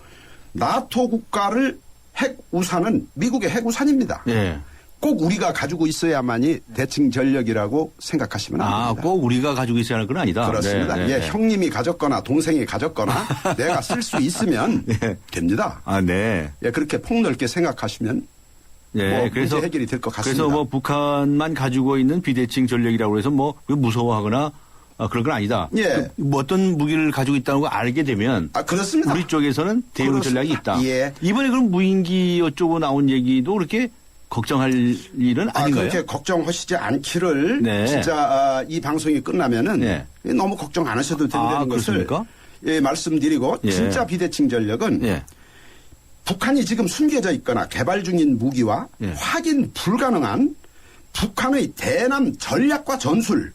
나토 국가를 핵우산은 미국의 핵우산입니다. 네. 꼭 우리가 가지고 있어야만이 대칭 전력이라고 생각하시면 안 됩니다. 꼭 우리가 가지고 있어야 하는 건 아니다. 그렇습니다. 네, 네, 예, 네. 형님이 가졌거나 동생이 가졌거나 내가 쓸 수 있으면 됩니다. 네. 예, 그렇게 폭넓게 생각하시면 네, 문제 해결이 될 것 같습니다. 그래서 북한만 가지고 있는 비대칭 전력이라고 해서 무서워하거나 그런 건 아니다. 예. 어떤 무기를 가지고 있다는 걸 알게 되면 그렇습니다. 우리 쪽에서는 대응 전략이 있다. 예. 이번에 그럼 무인기 어쩌고 나온 얘기도 그렇게 걱정할 일은 아닌가요? 그렇게 걱정하시지 않기를 진짜 이 방송이 끝나면은 너무 걱정 안 하셔도 된다는 것을 말씀드리고 진짜 비대칭 전력은 북한이 지금 숨겨져 있거나 개발 중인 무기와 확인 불가능한 북한의 대남 전략과 전술,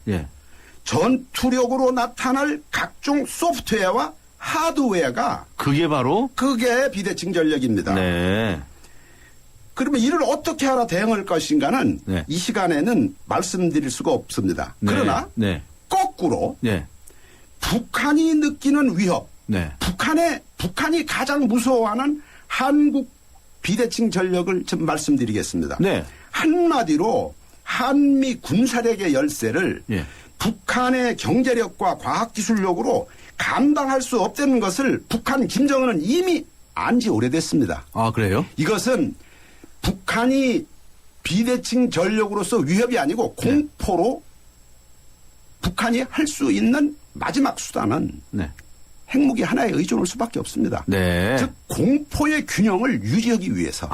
전투력으로 나타날 각종 소프트웨어와 하드웨어가 그게 비대칭 전력입니다. 네. 그러면 이를 어떻게 하라 대응할 것인가는 이 시간에는 말씀드릴 수가 없습니다. 그러나 거꾸로 북한이 느끼는 위협, 북한이 가장 무서워하는 한국 비대칭 전력을 좀 말씀드리겠습니다. 한마디로 한미 군사력의 열세를 북한의 경제력과 과학기술력으로 감당할 수 없다는 것을 북한 김정은은 이미 안지 오래됐습니다. 그래요? 이것은 북한이 비대칭 전력으로서 위협이 아니고 공포로 북한이 할 수 있는 마지막 수단은 핵무기 하나에 의존할 수밖에 없습니다. 즉 공포의 균형을 유지하기 위해서.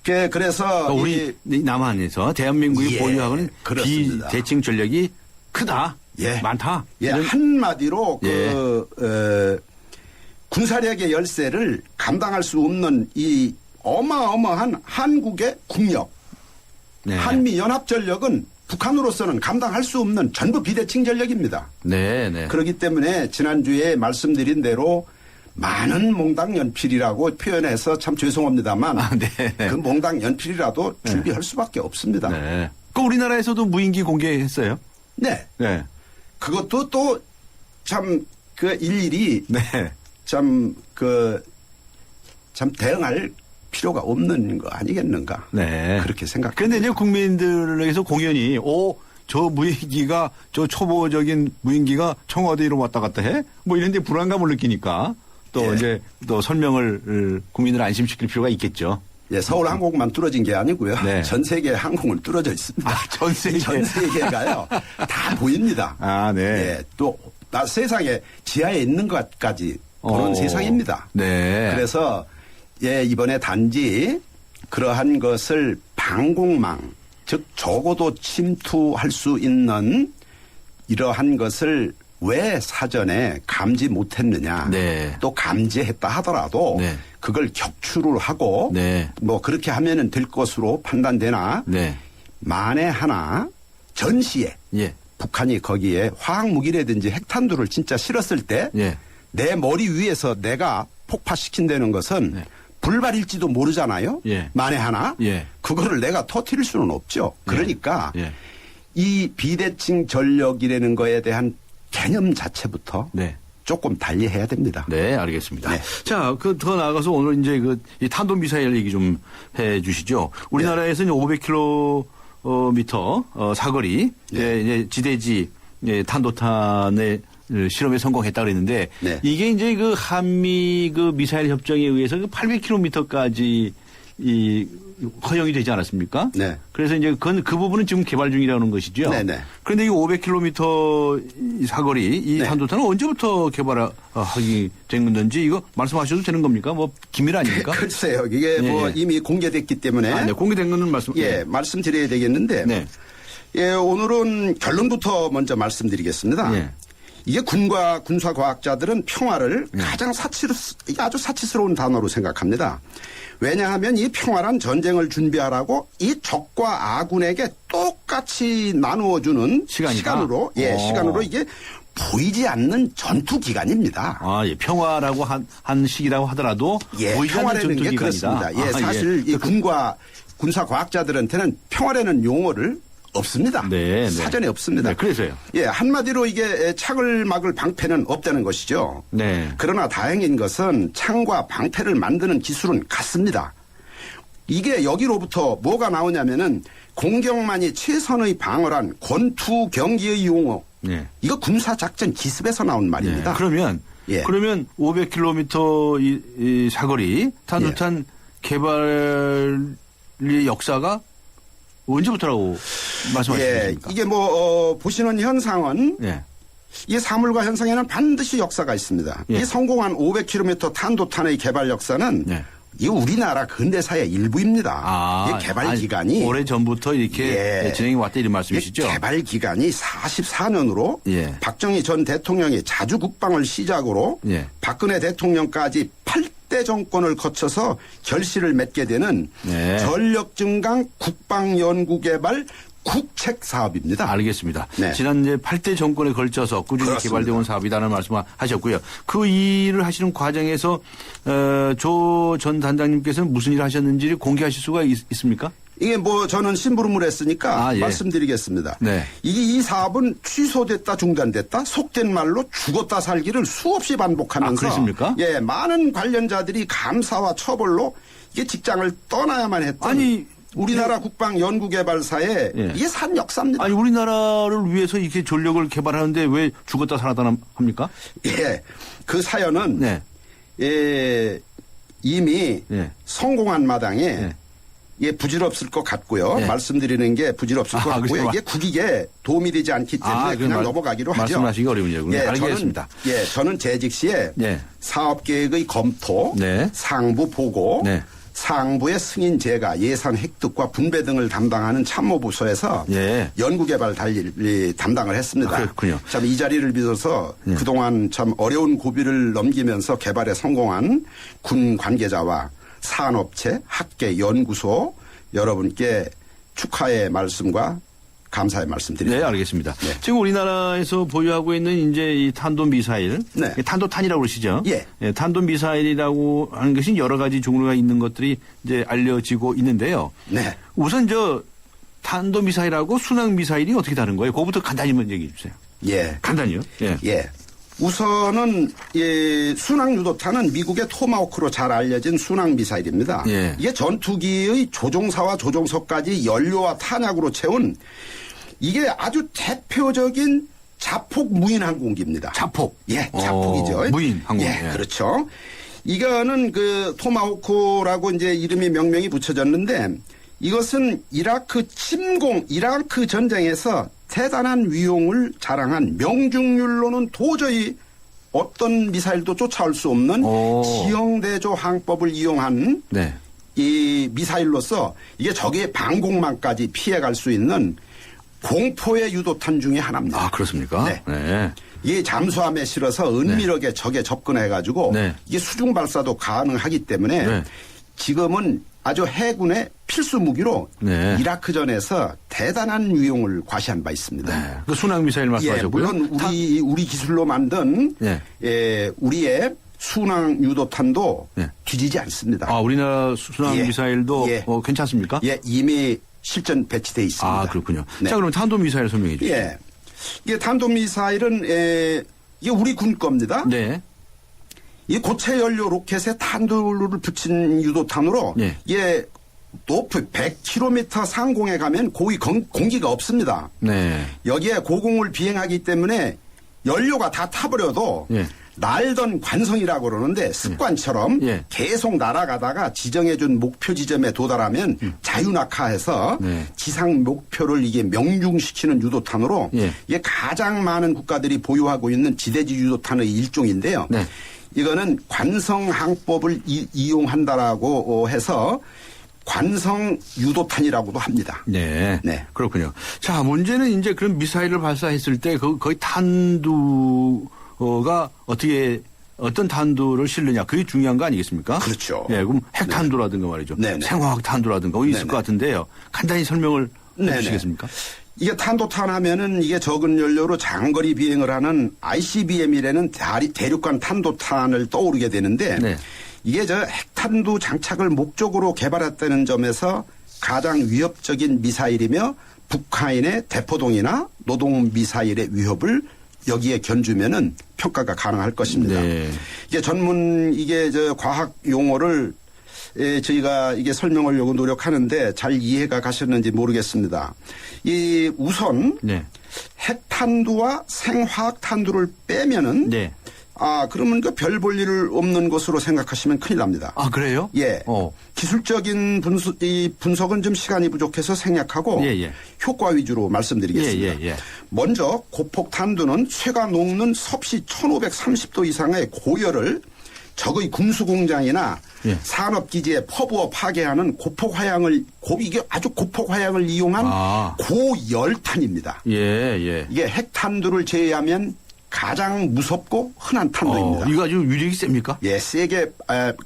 그래서 우리 남한에서 대한민국이 보유하는 비대칭 전력이 크다, 많다. 한마디로 군사력의 열세를 감당할 수 없는 이 어마어마한 한국의 국력, 한미 연합 전력은 북한으로서는 감당할 수 없는 전부 비대칭 전력입니다. 그렇기 때문에 지난주에 말씀드린 대로 많은 몽당 연필이라고 표현해서 참 죄송합니다만 그 몽당 연필이라도 준비할 수밖에 없습니다. 그 우리나라에서도 무인기 공개했어요? 네. 그것도 또 참 일일이 참 대응할 필요가 없는 거 아니겠는가. 그렇게 생각합니다. 그런데 이제 국민들에게서 공연히 저 무인기가 저 초보적인 무인기가 청와대로 왔다 갔다 해? 뭐 이런 데 불안감을 느끼니까 또 이제 또 설명을 국민을 안심시킬 필요가 있겠죠. 서울 항공만 뚫어진 게 아니고요. 전 세계 항공은 뚫어져 있습니다. 전 세계가요. 다 보입니다. 또 세상에 지하에 있는 것까지 보는 세상입니다. 그래서 이번에 단지 그러한 것을 방공망, 즉 적어도 침투할 수 있는 이러한 것을 왜 사전에 감지 못했느냐. 또 감지했다 하더라도 그걸 격추를 하고 뭐 그렇게 하면은 될 것으로 판단되나 만에 하나 전시에 북한이 거기에 화학무기라든지 핵탄두를 진짜 실었을 때 내 머리 위에서 내가 폭파시킨다는 것은 불발일지도 모르잖아요. 만에 하나. 그거를 내가 터뜨릴 수는 없죠. 그러니까 이 비대칭 전력이라는 거에 대한 개념 자체부터 조금 달리해야 됩니다. 알겠습니다. 자, 더 나아가서 오늘 이제 이 탄도미사일 얘기 좀 해 주시죠. 우리나라에서는 500km 사거리 이제 지대지 탄도탄의 실험에 성공했다 그랬는데 이게 이제 한미 미사일 협정에 의해서 800km까지 허용이 되지 않았습니까? 그래서 이제 그 부분은 지금 개발 중이라는 것이죠. 그런데 이 500km 사거리 이 탄도탄은 언제부터 개발하기 된 건지 이거 말씀하셔도 되는 겁니까? 뭐 기밀 아닙니까? 글쎄요. 이게 이미 공개됐기 때문에 공개된 거는 말씀드려야 되겠는데 예, 오늘은 결론부터 먼저 말씀드리겠습니다. 예. 이게 군과 군사과학자들은 평화를 가장 아주 사치스러운 단어로 생각합니다. 왜냐하면 이 평화란 전쟁을 준비하라고 이 적과 아군에게 똑같이 나누어주는 시간으로 이게 보이지 않는 전투 기간입니다. 아, 예. 평화라고 한 시기라고 하더라도 보이지 않는 전투 기간이다. 그렇습니다. 예, 사실 이 군과 군사과학자들한테는 평화라는 용어를 없습니다. 네, 사전에 없습니다. 네, 그래서요. 예, 한마디로 이게 창을 막을 방패는 없다는 것이죠. 네. 그러나 다행인 것은 창과 방패를 만드는 기술은 같습니다. 이게 여기로부터 뭐가 나오냐면은 공격만이 최선의 방어란 권투 경기의 용어. 네. 이거 군사작전 기습에서 나온 말입니다. 네. 그러면 500km 이 사거리 탄두탄 개발의 역사가 언제부터라고 말씀하십니까? 이게 보시는 현상은 이 사물과 현상에는 반드시 역사가 있습니다. 이 성공한 500km 탄도탄의 개발 역사는 이 우리나라 근대사의 일부입니다. 이 개발 기간이 오래 전부터 이렇게 진행이 왔다 이런 말씀이시죠? 개발 기간이 44년으로 박정희 전 대통령이 자주 국방을 시작으로 박근혜 대통령까지 8대 정권을 거쳐서 결실을 맺게 되는 전력 증강 국방 연구 개발 국책 사업입니다. 알겠습니다. 지난 이제 8대 정권에 걸쳐서 꾸준히 개발되어 온 사업이라는 말씀을 하셨고요. 그 일을 하시는 과정에서 조 전 단장님께서는 무슨 일을 하셨는지 공개하실 수가 있습니까? 이게 저는 심부름을 했으니까 말씀드리겠습니다. 이 사업은 취소됐다 중단됐다 속된 말로 죽었다 살기를 수없이 반복하면서 그렇습니까? 예, 많은 관련자들이 감사와 처벌로 이게 직장을 떠나야만 했던 우리나라 국방연구개발사에 이게 산 역사입니다. 아니 우리나라를 위해서 이렇게 전력을 개발하는데 왜 죽었다 살았다 합니까? 예, 그 사연은 이미 성공한 마당에 부질없을 것 같고요. 말씀드리는 게 부질없을 것 같고요. 이게 국익에 도움이 되지 않기 때문에 그냥 넘어가기로 하죠. 말씀하시기 어려운요. 알겠습니다. 저는 재직 시에 사업계획의 검토, 상부 보고, 상부의 승인 제가, 예산 획득과 분배 등을 담당하는 참모부서에서 연구개발 담당을 했습니다. 그렇군요. 참 이 자리를 빌어서 그동안 참 어려운 고비를 넘기면서 개발에 성공한 군 관계자와 산업체, 학계, 연구소 여러분께 축하의 말씀과 감사의 말씀드립니다. 네, 알겠습니다. 지금 우리나라에서 보유하고 있는 이제 이 탄도미사일, 탄도탄이라고 그러시죠? 탄도미사일이라고 하는 것이 여러 가지 종류가 있는 것들이 이제 알려지고 있는데요. 우선 탄도미사일하고 순항미사일이 어떻게 다른 거예요? 그거부터 간단히 먼저 얘기해 주세요. 간단히요? 우선은 순항유도탄은 미국의 토마호크로 잘 알려진 순항미사일입니다. 이게 전투기의 조종사와 조종석까지 연료와 탄약으로 채운 이게 아주 대표적인 자폭 무인 항공기입니다. 자폭? 자폭이죠. 무인 항공. 그렇죠. 이거는 그 토마호크라고 이제 이름이 명명이 붙여졌는데 이것은 이라크 전쟁에서 대단한 위용을 자랑한 명중률로는 도저히 어떤 미사일도 쫓아올 수 없는 지형대조 항법을 이용한 이 미사일로서 이게 적의 방공망까지 피해갈 수 있는 공포의 유도탄 중에 하나입니다. 그렇습니까? 이게 잠수함에 실어서 은밀하게 적에 접근해가지고 이게 수중 발사도 가능하기 때문에 지금은 아주 해군의 필수 무기로 이라크전에서 대단한 위용을 과시한 바 있습니다. 그 순항미사일 말씀하셨고요. 물론 우리 기술로 만든 우리의 순항유도탄도 뒤지지 않습니다. 우리나라 순항미사일도 괜찮습니까? 이미 실전 배치되어 있습니다. 그렇군요. 자, 그럼 탄도미사일 설명해 주시죠. 이게 탄도미사일은 이게 우리 군 겁니다. 이 고체 연료 로켓에 탄두를 붙인 유도탄으로 이게 높이 100km 상공에 가면 거의 공기가 없습니다. 여기에 고공을 비행하기 때문에 연료가 다 타버려도 날던 관성이라고 그러는데 습관처럼 계속 날아가다가 지정해준 목표 지점에 도달하면 자유낙하해서 지상 목표를 이게 명중시키는 유도탄으로 이게 가장 많은 국가들이 보유하고 있는 지대지 유도탄의 일종인데요. 이거는 관성항법을 이용한다라고 해서 관성 유도탄이라고도 합니다. 네. 네. 그렇군요. 자, 문제는 이제 그런 미사일을 발사했을 때 거의 탄두가 어떤 탄두를 실느냐, 그게 중요한 거 아니겠습니까? 그렇죠. 네, 그럼 핵탄두라든가 말이죠. 네네. 생화학 탄두라든가 있을 것 같은데요. 간단히 설명을 해주시겠습니까? 이게 탄도탄 하면은 이게 적은 연료로 장거리 비행을 하는 ICBM이라는 대륙간 탄도탄을 떠오르게 되는데 네. 이게 핵탄두 장착을 목적으로 개발했다는 점에서 가장 위협적인 미사일이며 북한의 대포동이나 노동 미사일의 위협을 여기에 견주면은 평가가 가능할 것입니다. 네. 이게 과학 용어를 저희가 이게 설명하려고 노력하는데 잘 이해가 가셨는지 모르겠습니다. 우선 네. 핵탄두와 생화학탄두를 빼면은 그러면 별 볼 일 없는 것으로 생각하시면 큰일 납니다. 아, 그래요? 예. 기술적인 분석은 좀 시간이 부족해서 생략하고 효과 위주로 말씀드리겠습니다. 먼저 고폭탄두는 쇠가 녹는 섭씨 1530도 이상의 고열을 적의 군수공장이나 산업기지에 퍼부어 파괴하는 이게 아주 고폭화양을 이용한 고열탄입니다. 이게 핵탄두를 제외하면 가장 무섭고 흔한 탄두입니다. 이거 아주 위력이 셉니까? 예, 세계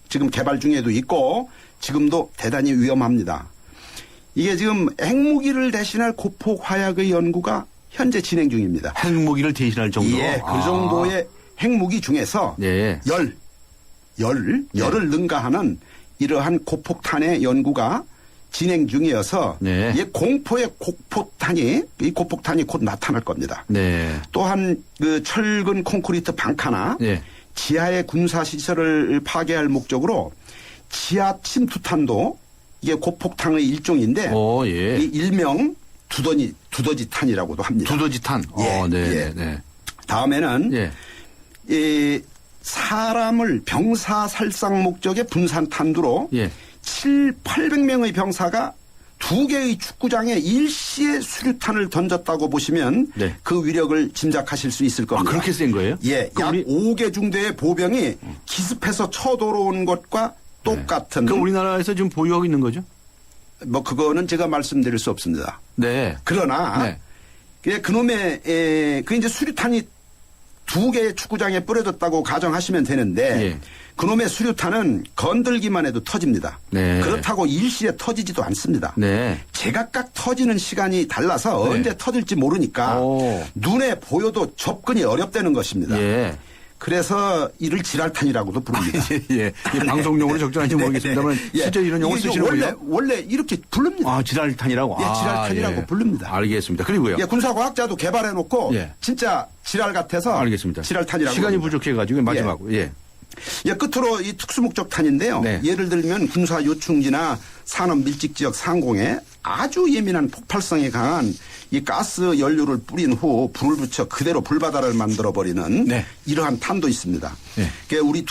지금 개발 중에도 있고 지금도 대단히 위험합니다. 이게 지금 핵무기를 대신할 고폭화약의 연구가 현재 진행 중입니다. 핵무기를 대신할 정도로? 예, 그 정도의 핵무기 중에서 열을 능가하는 이러한 고폭탄의 연구가 진행 중이어서 이 공포의 이 고폭탄이 곧 나타날 겁니다. 또한 그 철근 콘크리트 방카나 지하의 군사시설을 파괴할 목적으로 지하 침투탄도 이게 고폭탄의 일종인데 이 일명 두더지탄이라고도 합니다. 두더지탄. 다음에는 이 사람을 병사 살상 목적의 분산탄두로 800명의 병사가 2개의 축구장에 일시에 수류탄을 던졌다고 보시면 그 위력을 짐작하실 수 있을 겁니다. 그렇게 센 거예요? 예, 약 5개 중대의 보병이 기습해서 쳐들어온 것과 똑같은. 그럼 우리나라에서 지금 보유하고 있는 거죠? 그거는 제가 말씀드릴 수 없습니다. 그러나 그놈의 이제 수류탄이 2개의 축구장에 뿌려졌다고 가정하시면 되는데 그놈의 수류탄은 건들기만 해도 터집니다. 그렇다고 일시에 터지지도 않습니다. 제각각 터지는 시간이 달라서 언제 터질지 모르니까 눈에 보여도 접근이 어렵다는 것입니다. 그래서 이를 지랄탄이라고도 부릅니다. 방송용으로 적절한지 모르겠습니다만 실제 이런 용어 쓰시는군요. 원래 이렇게 부릅니다. 지랄탄이라고? 지랄탄이라고 부릅니다. 알겠습니다. 그리고요. 군사과학자도 개발해놓고 진짜 지랄 같아서 알겠습니다. 지랄탄이라고. 시간이 부족해가지고 마지막으로. 끝으로 이 특수목적탄인데요. 예를 들면 군사 요충지나 산업 밀집지역 상공에 아주 예민한 폭발성이 강한 이 가스 연료를 뿌린 후 불을 붙여 그대로 불바다를 만들어버리는 이러한 탄도 있습니다. 우리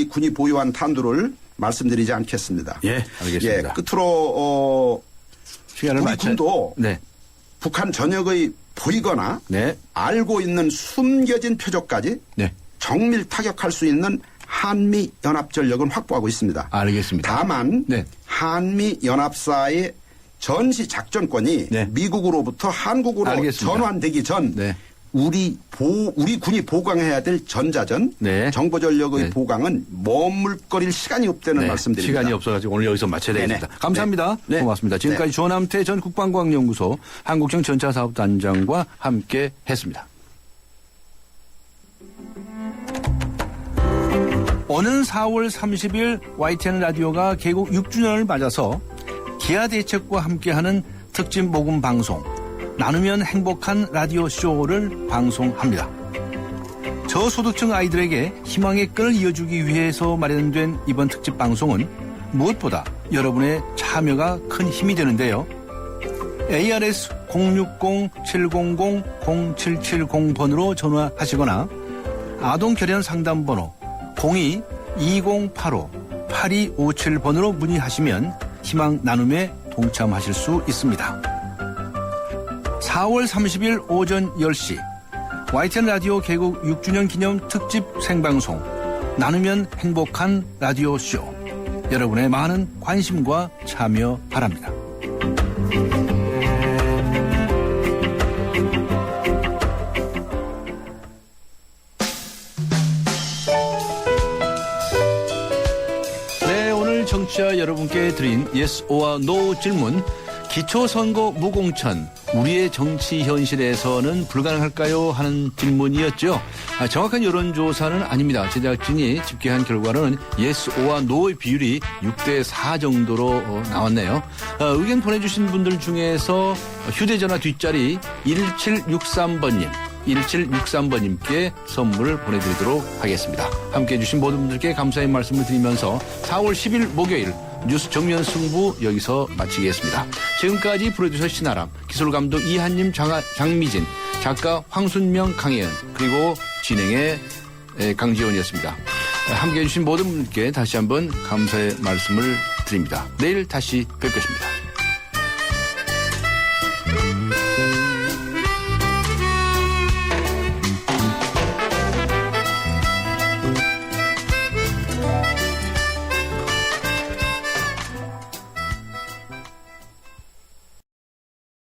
군이 보유한 탄두를 말씀드리지 않겠습니다. 알겠습니다. 끝으로 우리 군도 네. 북한 전역의 보이거나 알고 있는 숨겨진 표적까지 정밀 타격할 수 있는 한미 연합 전력은 확보하고 있습니다. 알겠습니다. 다만 한미 연합사의 전시 작전권이 미국으로부터 한국으로 알겠습니다. 전환되기 전 우리 군이 보강해야 될 전자전 정보 전력의 보강은 머물거릴 시간이 없다는 말씀드립니다. 시간이 없어가지고 오늘 여기서 마쳐야 되겠습니다. 감사합니다. 고맙습니다. 지금까지 조남태 전 국방과학연구소 한국형 전차사업단장과 함께 했습니다. 오는 4월 30일 YTN 라디오가 개국 6주년을 맞아서 기아 대책과 함께하는 특집 모금 방송 나누면 행복한 라디오 쇼를 방송합니다. 저소득층 아이들에게 희망의 끈을 이어주기 위해서 마련된 이번 특집 방송은 무엇보다 여러분의 참여가 큰 힘이 되는데요. ARS 060-700-0770번으로 전화하시거나 아동결연 상담번호 02-2085-8257번으로 문의하시면 희망 나눔에 동참하실 수 있습니다. 4월 30일 오전 10시 YTN 라디오 개국 6주년 기념 특집 생방송 나누면 행복한 라디오쇼 여러분의 많은 관심과 참여 바랍니다. 네, 오늘 청취자 여러분께 드린 Yes or No 질문, 기초선거 무공천, 우리의 정치 현실에서는 불가능할까요? 하는 질문이었죠. 정확한 여론조사는 아닙니다. 제작진이 집계한 결과는 Yes or No의 비율이 6대4 정도로 나왔네요. 의견 보내주신 분들 중에서 휴대전화 뒷자리 1763번님께 선물을 보내드리도록 하겠습니다. 함께해 주신 모든 분들께 감사의 말씀을 드리면서 4월 10일 목요일 뉴스 정면 승부 여기서 마치겠습니다. 지금까지 프로듀서 신아람, 기술감독 이한님, 장미진, 작가 황순명, 강혜연, 그리고 진행의 강지원이었습니다. 함께해 주신 모든 분들께 다시 한번 감사의 말씀을 드립니다. 내일 다시 뵙겠습니다.